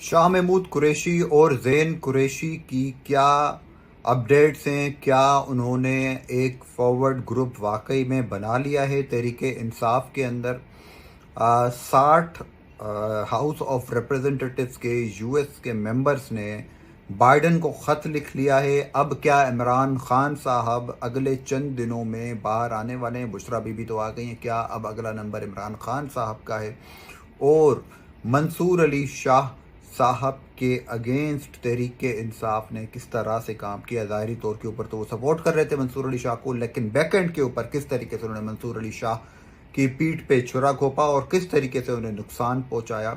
شاہ محمود قریشی اور زین قریشی کی کیا اپڈیٹس ہیں؟ کیا انہوں نے ایک فارورڈ گروپ واقعی میں بنا لیا ہے تحریک انصاف کے اندر؟ 60 ہاؤس آف ریپریزنٹیٹیوز کے یو ایس کے ممبرز نے بائیڈن کو خط لکھ لیا ہے۔ اب کیا عمران خان صاحب اگلے چند دنوں میں باہر آنے والے ہیں؟ بشرا بی بی تو آ گئی ہیں، کیا اب اگلا نمبر عمران خان صاحب کا ہے؟ اور منصور علی شاہ صاحب کے اگینسٹ تحریک انصاف نے کس طرح سے کام کیا؟ ظاہری طور کے اوپر تو وہ سپورٹ کر رہے تھے منصور علی شاہ کو، لیکن بیک اینڈ کے اوپر کس طریقے سے انہوں نے منصور علی شاہ کی پیٹھ پہ چھرا گھونپا اور کس طریقے سے انہیں نقصان پہنچایا؟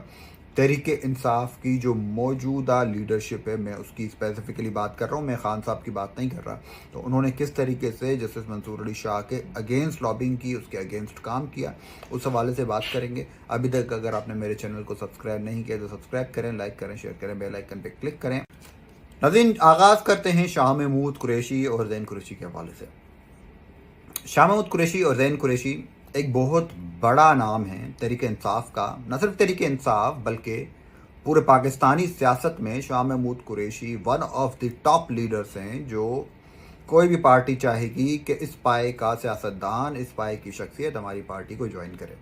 تحریک انصاف کی جو موجودہ لیڈرشپ ہے، میں اس کی اسپیسیفکلی بات کر رہا ہوں، میں خان صاحب کی بات نہیں کر رہا، تو انہوں نے کس طریقے سے جسٹس منصور علی شاہ کے اگینسٹ لابنگ کی، اس کے اگینسٹ کام کیا، اس حوالے سے بات کریں گے۔ ابھی تک اگر آپ نے میرے چینل کو سبسکرائب نہیں کیا تو سبسکرائب کریں، لائک کریں، شیئر کریں، بیل آئیکن پہ کلک کریں۔ ناظرین، آغاز کرتے ہیں شاہ محمود قریشی اور زین قریشی کے حوالے سے۔ شاہ محمود قریشی اور زین قریشی ایک بہت بڑا نام ہے تحریک انصاف کا، نہ صرف تحریک انصاف بلکہ پورے پاکستانی سیاست میں Shah Mahmood Qureshi one of the top leaders ہیں، جو کوئی بھی پارٹی چاہے گی کہ اس پائے کا سیاستدان، اس پائے کی شخصیت ہماری پارٹی کو جوائن کرے۔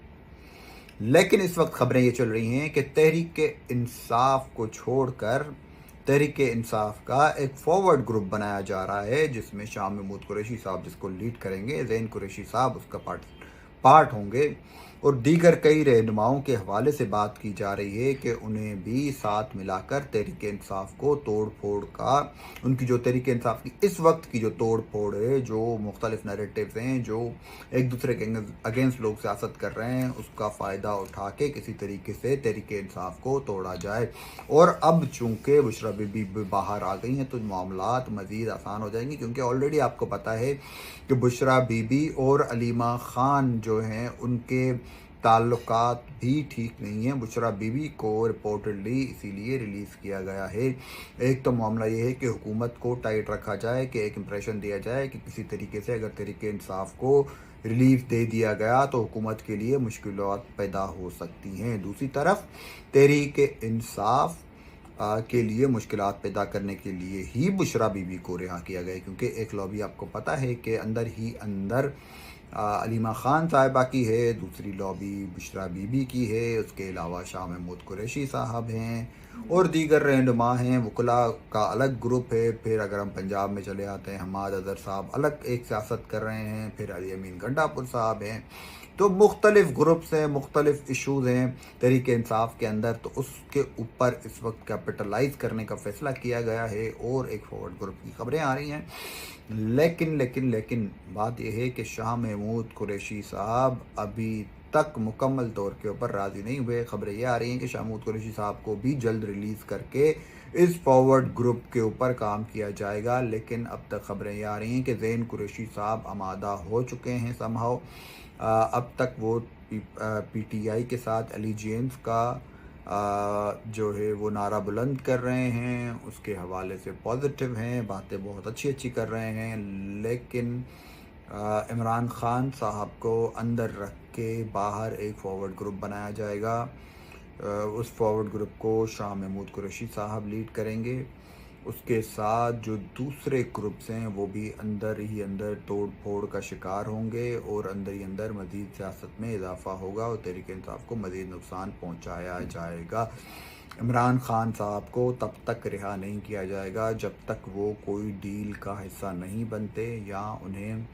لیکن اس وقت خبریں یہ چل رہی ہیں کہ تحریک انصاف کو چھوڑ کر تحریک انصاف کا ایک فارورڈ گروپ بنایا جا رہا ہے، جس میں شاہ محمود قریشی صاحب جس کو لیڈ کریں گے، زین قریشی صاحب اس کا پارٹ ہوں گے، اور دیگر کئی رہنماؤں کے حوالے سے بات کی جا رہی ہے کہ انہیں بھی ساتھ ملا کر تحریک انصاف کو توڑ پھوڑ کا، ان کی جو تحریک انصاف کی اس وقت کی جو توڑ پھوڑ ہے، جو مختلف نیریٹیوز ہیں، جو ایک دوسرے کے اگینسٹ لوگ سیاست کر رہے ہیں، اس کا فائدہ اٹھا کے کسی طریقے سے تحریک انصاف کو توڑا جائے۔ اور اب چونکہ بشرا بی بی باہر آ گئی ہیں تو معاملات مزید آسان ہو جائیں گے، کیونکہ آلریڈی آپ کو پتہ ہے کہ بشرا بی بی اور علیمہ خان جو ہیں ان کے تعلقات بھی ٹھیک نہیں ہیں۔ بشرا بی بی کو رپورٹڈلی اسی لیے ریلیز کیا گیا ہے۔ ایک تو معاملہ یہ ہے کہ حکومت کو ٹائٹ رکھا جائے، کہ ایک امپریشن دیا جائے کہ کسی طریقے سے اگر تحریک انصاف کو ریلیف دے دیا گیا تو حکومت کے لیے مشکلات پیدا ہو سکتی ہیں۔ دوسری طرف تحریک انصاف کے لیے مشکلات پیدا کرنے کے لیے ہی بشرا بی بی کو رہا کیا گیا، کیونکہ ایک لابی آپ کو پتہ ہے کہ اندر ہی اندر علیمہ خان صاحبہ کی ہے، دوسری لابی بشرا بی بی کی ہے، اس کے علاوہ شاہ محمود قریشی صاحب ہیں اور دیگر رہنما ہیں، وکلاء کا الگ گروپ ہے۔ پھر اگر ہم پنجاب میں چلے آتے ہیں، حماد اظہر صاحب الگ ایک سیاست کر رہے ہیں، پھر علی امین گنڈا پور صاحب ہیں، تو مختلف گروپس ہیں، مختلف ایشوز ہیں تحریک انصاف کے اندر، تو اس کے اوپر اس وقت کیپٹلائز کرنے کا فیصلہ کیا گیا ہے اور ایک فارورڈ گروپ کی خبریں آ رہی ہیں۔ لیکن بات یہ ہے کہ شاہ محمود قریشی صاحب ابھی تک مکمل طور کے اوپر راضی نہیں ہوئے۔ خبریں یہ آ رہی ہیں کہ شاہ محمود قریشی صاحب کو بھی جلد ریلیز کر کے اس فارورڈ گروپ کے اوپر کام کیا جائے گا، لیکن اب تک خبریں یہ آ رہی ہیں کہ زین قریشی صاحب آمادہ ہو چکے ہیں سمہاؤ۔ اب تک وہ پی ٹی آئی کے ساتھ الیجینس کا جو ہے وہ نعرہ بلند کر رہے ہیں، اس کے حوالے سے پازیٹیو ہیں، باتیں بہت اچھی کر رہے ہیں، لیکن عمران خان صاحب کو اندر رکھ کے باہر ایک فارورڈ گروپ بنایا جائے گا۔ اس فارورڈ گروپ کو شاہ محمود قریشی صاحب لیڈ کریں گے، اس کے ساتھ جو دوسرے گروپس ہیں وہ بھی اندر ہی اندر توڑ پھوڑ کا شکار ہوں گے اور اندر ہی اندر مزید سیاست میں اضافہ ہوگا اور تحریک انصاف کو مزید نقصان پہنچایا جائے گا۔ عمران خان صاحب کو تب تک رہا نہیں کیا جائے گا جب تک وہ کوئی ڈیل کا حصہ نہیں بنتے یا انہیں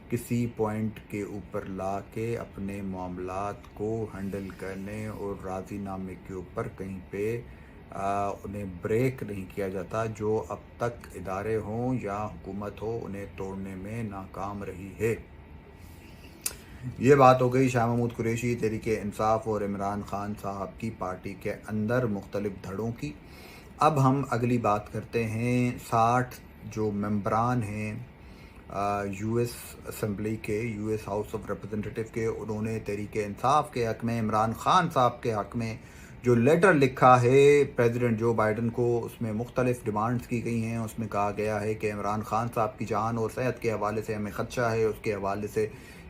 کسی پوائنٹ کے اوپر لا کے اپنے معاملات کو ہینڈل کرنے اور راضی نامے کے اوپر کہیں پہ انہیں بریک نہیں کیا جاتا، جو اب تک ادارے ہوں یا حکومت ہو انہیں توڑنے میں ناکام رہی ہے۔ یہ بات ہو گئی شاہ محمود قریشی، تحریک انصاف اور عمران خان صاحب کی پارٹی کے اندر مختلف دھڑوں کی۔ اب ہم اگلی بات کرتے ہیں 60 جو ممبران ہیں یو ایس اسمبلی کے، U S house of representative کے، انہوں نے تحریک انصاف کے حق میں، عمران خان صاحب کے حق میں جو لیٹر لکھا ہے پریزیڈنٹ جو بائیڈن کو، اس میں مختلف ڈیمانڈز کی گئی ہیں۔ اس میں کہا گیا ہے کہ عمران خان صاحب کی جان اور صحت کے حوالے سے ہمیں خدشہ ہے، اس کے حوالے سے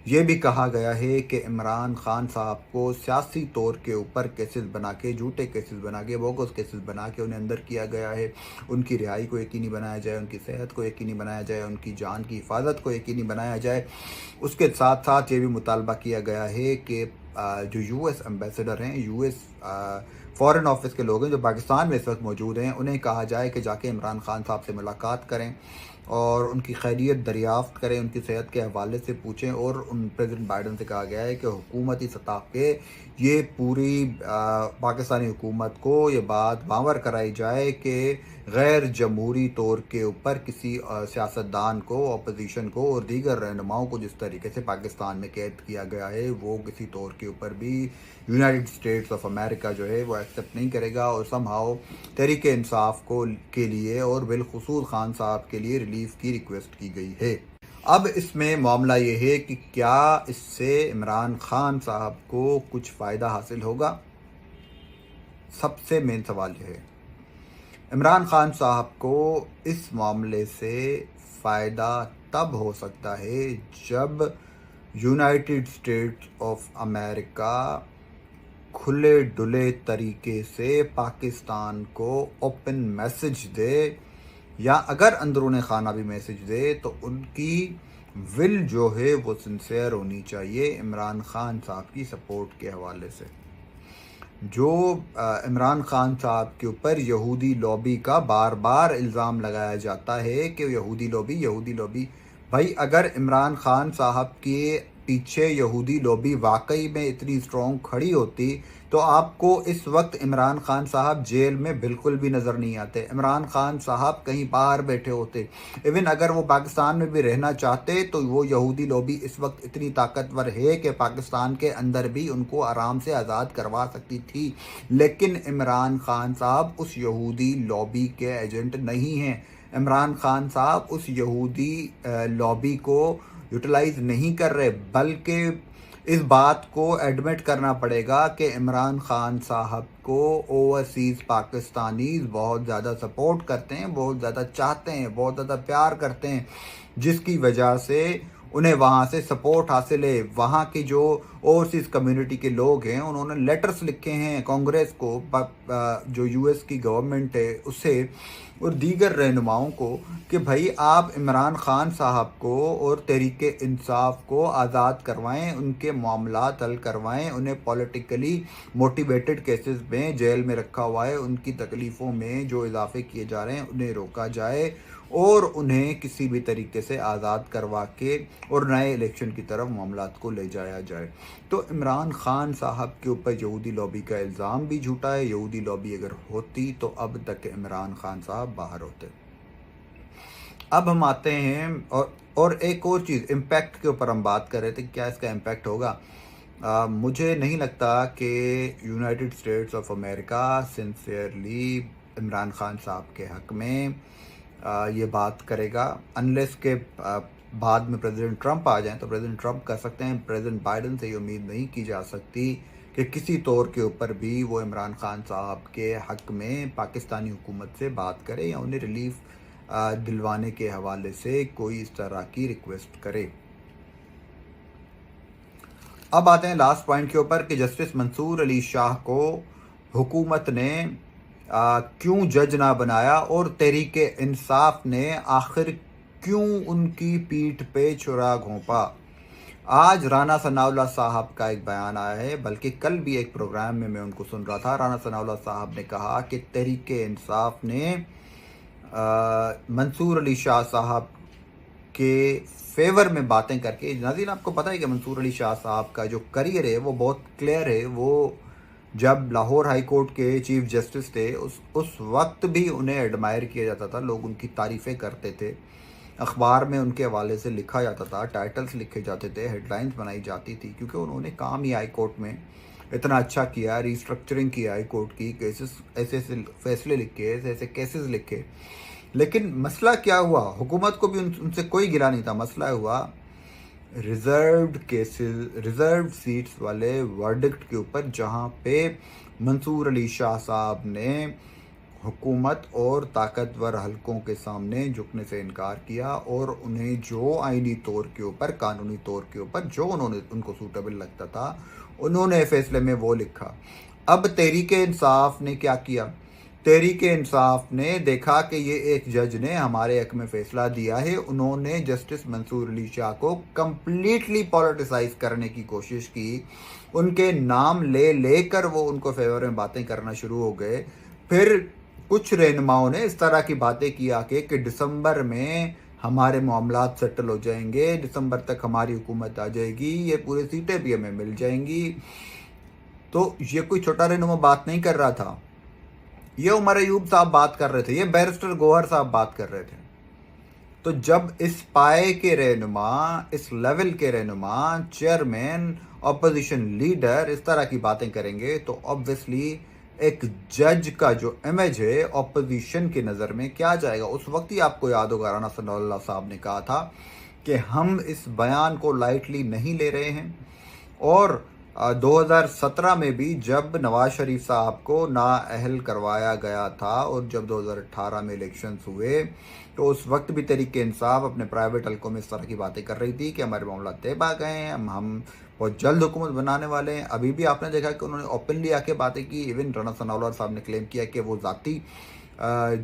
یہ بھی کہا گیا ہے کہ عمران خان صاحب کو سیاسی طور کے اوپر کیسز بنا کے، جھوٹے کیسز بنا کے، بوگس کیسز بنا کے انہیں اندر کیا گیا ہے۔ ان کی رہائی کو یقینی بنایا جائے، ان کی صحت کو یقینی بنایا جائے، ان کی جان کی حفاظت کو یقینی بنایا جائے۔ اس کے ساتھ ساتھ یہ بھی مطالبہ کیا گیا ہے کہ جو یو ایس ایمبیسڈر ہیں، یو ایس فارن آفس کے لوگ ہیں جو پاکستان میں اس وقت موجود ہیں، انہیں کہا جائے کہ جا کے عمران خان صاحب سے ملاقات کریں اور ان کی خیریت دریافت کریں، ان کی صحت کے حوالے سے پوچھیں، اور پریزیڈنٹ بائیڈن سے کہا گیا ہے کہ حکومتی سطح پہ یہ پوری پاکستانی حکومت کو یہ بات باور کرائی جائے کہ غیر جمہوری طور کے اوپر کسی سیاستدان کو، اپوزیشن کو اور دیگر رہنماؤں کو جس طریقے سے پاکستان میں قید کیا گیا ہے، وہ کسی طور کے اوپر بھی یونائٹڈ اسٹیٹس آف امریکہ جو ہے وہ ایکسیپٹ نہیں کرے گا، اور سم ہاؤ تحریک انصاف کے لیے اور بالخصوص خان صاحب کے لیے ریلیف کی ریکویسٹ کی گئی ہے۔ اب اس میں معاملہ یہ ہے کہ کیا اس سے عمران خان صاحب کو کچھ فائدہ حاصل ہوگا؟ سب سے مین سوال یہ ہے۔ عمران خان صاحب کو اس معاملے سے فائدہ تب ہو سکتا ہے جب یونائٹڈ اسٹیٹس آف امریکہ کھلے ڈلے طریقے سے پاکستان کو اوپن میسج دے، یا اگر اندرون خانہ بھی میسج دے تو ان کی ول جو ہے وہ سنسیئر ہونی چاہیے عمران خان صاحب کی سپورٹ کے حوالے سے۔ جو عمران خان صاحب کے اوپر یہودی لابی کا بار بار الزام لگایا جاتا ہے کہ یہودی لابی، بھائی اگر عمران خان صاحب کے پیچھے یہودی لابی واقعی میں اتنی سٹرونگ کھڑی ہوتی تو آپ کو اس وقت عمران خان صاحب جیل میں بالکل بھی نظر نہیں آتے، عمران خان صاحب کہیں باہر بیٹھے ہوتے، ایون اگر وہ پاکستان میں بھی رہنا چاہتے تو وہ یہودی لابی اس وقت اتنی طاقتور ہے کہ پاکستان کے اندر بھی ان کو آرام سے آزاد کروا سکتی تھی، لیکن عمران خان صاحب اس یہودی لابی کے ایجنٹ نہیں ہیں۔ عمران خان صاحب اس یہودی لابی کو یوٹیلائز نہیں کر رہے، بلکہ اس بات کو ایڈمٹ کرنا پڑے گا کہ عمران خان صاحب کو اوورسیز پاکستانیز بہت زیادہ سپورٹ کرتے ہیں، بہت زیادہ چاہتے ہیں، بہت زیادہ پیار کرتے ہیں، جس کی وجہ سے انہیں وہاں سے سپورٹ حاصل ہے۔ وہاں کی جو اوورسیز کمیونٹی کے لوگ ہیں انہوں نے لیٹرز لکھے ہیں کانگریس کو، جو یو ایس کی گورنمنٹ ہے اسے اور دیگر رہنماؤں کو، کہ بھائی آپ عمران خان صاحب کو اور تحریک انصاف کو آزاد کروائیں، ان کے معاملات حل کروائیں، انہیں پولیٹیکلی موٹیویٹڈ کیسز میں جیل میں رکھا ہوا ہے، ان کی تکلیفوں میں جو اضافے کیے جا رہے ہیں انہیں روکا جائے اور انہیں کسی بھی طریقے سے آزاد کروا کے اور نئے الیکشن کی طرف معاملات کو لے جایا جائے۔ تو عمران خان صاحب کے اوپر یہودی لابی کا الزام بھی جھوٹا ہے۔ یہودی لابی اگر ہوتی تو اب تک عمران خان صاحب باہر ہوتے۔ اب ہم آتے ہیں اور ایک اور چیز، امپیکٹ کے اوپر ہم بات کر رہے تھے، کیا اس کا امپیکٹ ہوگا؟ مجھے نہیں لگتا کہ United States of America sincerely Imran Khan صاحب کے حق میں یہ بات کرے گا، انلیس کہ بعد میں پریزیڈنٹ ٹرمپ آ جائیں تو پریزیڈنٹ ٹرمپ کر سکتے ہیں۔ پریزیڈنٹ بائیڈن سے یہ امید نہیں کی جا سکتی کہ کسی طور کے اوپر بھی وہ عمران خان صاحب کے حق میں پاکستانی حکومت سے بات کرے یا انہیں ریلیف دلوانے کے حوالے سے کوئی اس طرح کی ریکویسٹ کرے۔ اب آتے ہیں لاسٹ پوائنٹ کے اوپر کہ جسٹس منصور علی شاہ کو حکومت نے کیوں جج نہ بنایا اور تحریک انصاف نے آخر کیوں ان کی پیٹھ پہ چھرا گھونپا۔ آج رانا ثناء اللہ صاحب کا ایک بیان آیا ہے، بلکہ کل بھی ایک پروگرام میں ان کو سن رہا تھا، رانا ثناء اللہ صاحب نے کہا کہ تحریک انصاف نے منصور علی شاہ صاحب کے فیور میں باتیں کر کے، ناظرین آپ کو پتہ ہے کہ منصور علی شاہ صاحب کا جو کریئر ہے وہ بہت کلیئر ہے، وہ جب لاہور ہائی کورٹ کے چیف جسٹس تھے اس وقت بھی انہیں ایڈمائر کیا جاتا تھا، لوگ ان کی تعریفیں کرتے تھے، اخبار میں ان کے حوالے سے لکھا جاتا تھا، ٹائٹلز لکھے جاتے تھے، ہیڈ لائنز بنائی جاتی تھی، کیونکہ انہوں نے کام ہی ہائی کورٹ میں اتنا اچھا کیا، ریسٹرکچرنگ کی ہائی کورٹ کی، کیسز ایسے فیصلے لکھے، ایسے کیسز لکھے۔ لیکن مسئلہ کیا ہوا؟ حکومت کو بھی ان سے کوئی گلہ نہیں تھا، مسئلہ ہوا ریزروڈ کیسز، ریزروڈ سیٹس والے ورڈکٹ کے اوپر، جہاں پہ منصور علی شاہ صاحب نے حکومت اور طاقتور حلقوں کے سامنے جھکنے سے انکار کیا اور انہیں جو آئینی طور کے اوپر، قانونی طور کے اوپر جو ان کو سوٹیبل لگتا تھا، انہوں نے فیصلے میں وہ لکھا۔ اب تحریک انصاف نے کیا کیا؟ تحریک انصاف نے دیکھا کہ یہ ایک جج نے ہمارے حق میں فیصلہ دیا ہے، انہوں نے جسٹس منصور علی شاہ کو کمپلیٹلی پولیٹیسائز کرنے کی کوشش کی، ان کے نام لے لے کر وہ ان کو فیور میں باتیں کرنا شروع ہو گئے۔ پھر کچھ رہنماؤں نے اس طرح کی باتیں کیا کہ دسمبر میں ہمارے معاملات سیٹل ہو جائیں گے، دسمبر تک ہماری حکومت آ جائے گی، یہ پوری سیٹیں بھی ہمیں مل جائیں گی۔ تو یہ کوئی چھوٹا رہنما بات نہیں کر رہا تھا، یہ عمر ایوب صاحب بات کر رہے تھے، یہ بیرسٹر گوہر صاحب بات کر رہے تھے۔ تو جب اس پائے کے رہنما، اس لیول کے رہنما، چیئرمین، اپوزیشن لیڈر اس طرح کی باتیں کریں گے تو obviously ایک جج کا جو امیج ہے اپوزیشن کی نظر میں کیا جائے گا۔ اس وقت ہی آپ کو یاد ہوگا رانا ثناء اللہ صاحب نے کہا تھا کہ ہم اس بیان کو لائٹلی نہیں لے رہے ہیں، اور 2017 میں بھی جب نواز شریف صاحب کو نااہل کروایا گیا تھا اور جب 2018 میں الیکشنز ہوئے تو اس وقت بھی تحریک انصاف اپنے پرائیویٹ حلقوں میں اس طرح کی باتیں کر رہی تھی کہ ہمارے معاملات طے پا گئے ہیں، ہم بہت جلد حکومت بنانے والے ہیں۔ ابھی بھی آپ نے دیکھا کہ انہوں نے اوپنلی آ کے باتیں کی، ایون رانا ثناء اللہ صاحب نے کلیم کیا کہ وہ ذاتی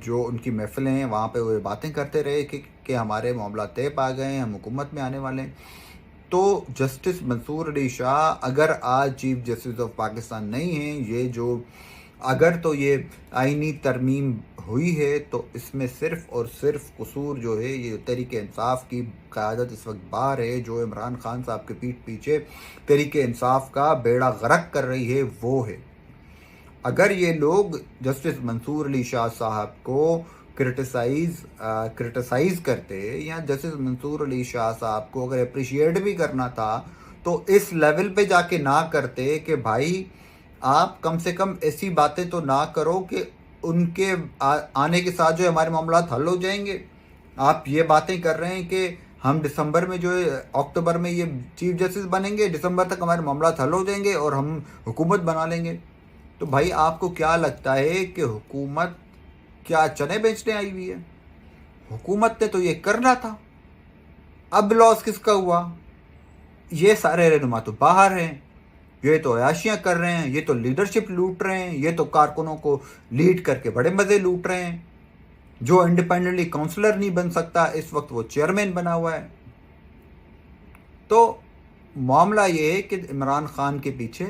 جو ان کی محفلیں ہیں وہاں پہ وہ باتیں کرتے رہے کہ ہمارے معاملات طے پا گئے ہیں، ہم حکومت میں آنے والے ہیں۔ تو جسٹس منصور علی شاہ اگر آج چیف جسٹس آف پاکستان نہیں ہیں، یہ جو اگر تو یہ آئینی ترمیم ہوئی ہے تو اس میں صرف اور صرف قصور جو ہے یہ تحریک انصاف کی قیادت اس وقت باہر ہے، جو عمران خان صاحب کے پیٹھ پیچھے تحریک انصاف کا بیڑا غرق کر رہی ہے، وہ ہے۔ اگر یہ لوگ جسٹس منصور علی شاہ صاحب کو کرٹیسائز کرتے یا جسٹس منصور علی شاہ صاحب کو اگر اپریشیٹ بھی کرنا تھا تو اس لیول پہ جا کے نہ کرتے کہ بھائی آپ کم سے کم ایسی باتیں تو نہ کرو کہ ان کے آنے کے ساتھ جو ہمارے معاملات حل ہو جائیں گے۔ آپ یہ باتیں کر رہے ہیں کہ ہم دسمبر میں جو ہے اکتوبر میں یہ چیف جسٹس بنیں گے، دسمبر تک ہمارے معاملات حل ہو جائیں گے اور ہم حکومت بنا لیں گے۔ تو بھائی آپ کو کیا لگتا ہے کہ حکومت کیا چنے بیچنے آئی ہوئی ہے؟ حکومت نے تو یہ کرنا تھا۔ اب لاس کس کا ہوا؟ یہ سارے رہنما تو باہر ہیں، یہ تو عیاشیاں کر رہے ہیں، یہ تو لیڈرشپ لوٹ رہے ہیں، یہ تو کارکنوں کو لیڈ کر کے بڑے مزے لوٹ رہے ہیں۔ جو انڈیپینڈنٹلی کاؤنسلر نہیں بن سکتا اس وقت وہ چیئرمین بنا ہوا ہے۔ تو معاملہ یہ ہے کہ عمران خان کے پیچھے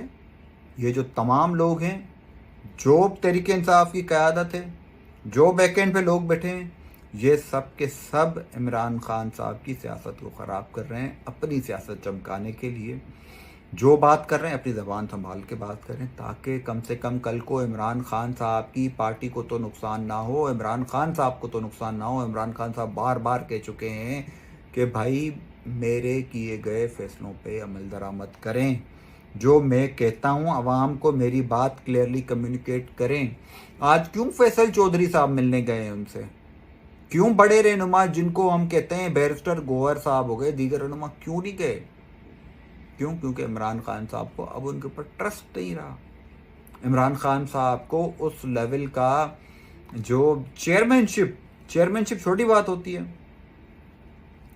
یہ جو تمام لوگ ہیں، جو تحریک انصاف کی قیادت ہے، جو بیک اینڈ پہ لوگ بیٹھے ہیں، یہ سب کے سب عمران خان صاحب کی سیاست کو خراب کر رہے ہیں اپنی سیاست چمکانے کے لیے۔ جو بات کر رہے ہیں اپنی زبان سنبھال کے بات کریں تاکہ کم سے کم کل کو عمران خان صاحب کی پارٹی کو تو نقصان نہ ہو، عمران خان صاحب کو تو نقصان نہ ہو۔ عمران خان صاحب بار بار کہہ چکے ہیں کہ بھائی میرے کیے گئے فیصلوں پہ عمل درآمد کریں، جو میں کہتا ہوں عوام کو میری بات کلیئرلی کمیونیکیٹ کریں۔ آج کیوں فیصل چودھری صاحب ملنے گئے ہیں ان سے؟ کیوں بڑے رہنما جن کو ہم کہتے ہیں بیرسٹر گوہر صاحب ہو گئے، دیگر رہنما کیوں نہیں گئے؟ کیوں؟ کیونکہ عمران خان صاحب کو اب ان کے اوپر ٹرسٹ نہیں رہا۔ عمران خان صاحب کو اس لیول کا جو چیئرمین شپ چھوٹی بات ہوتی ہے،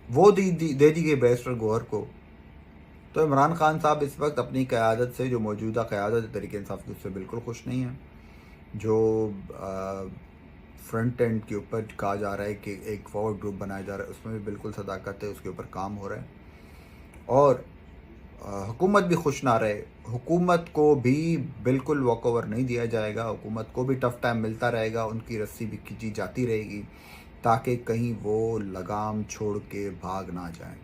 وہ دے دی گئی بیرسٹر گوہر کو۔ تو عمران خان صاحب اس وقت اپنی قیادت سے، جو موجودہ قیادت تحریک انصاف کی، اس سے بالکل خوش نہیں ہیں۔ جو فرنٹ اینڈ کے اوپر کہا جا رہا ہے کہ ایک فارورڈ گروپ بنایا جا رہا ہے، اس میں بھی بالکل صداقت ہے، اس کے اوپر کام ہو رہا ہے۔ اور حکومت بھی خوش نہ رہے، حکومت کو بھی بالکل واک اوور نہیں دیا جائے گا، حکومت کو بھی ٹف ٹائم ملتا رہے گا، ان کی رسی بھی کھینچی جاتی رہے گی تاکہ کہیں وہ لگام چھوڑ کے بھاگ نہ جائیں۔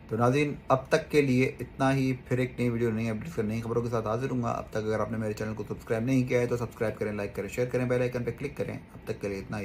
تو ناظرین اب تک کے لیے اتنا ہی، پھر ایک نئی ویڈیو نئی اپڈیٹس نئی خبروں کے ساتھ حاضر ہوں گا۔ اب تک اگر آپ نے میرے چینل کو سبسکرائب نہیں کیا ہے تو سبسکرائب کریں، لائک کریں، شیئر کریں، بیل آئیکن پہ کلک کریں۔ اب تک کے لیے اتنا ہی۔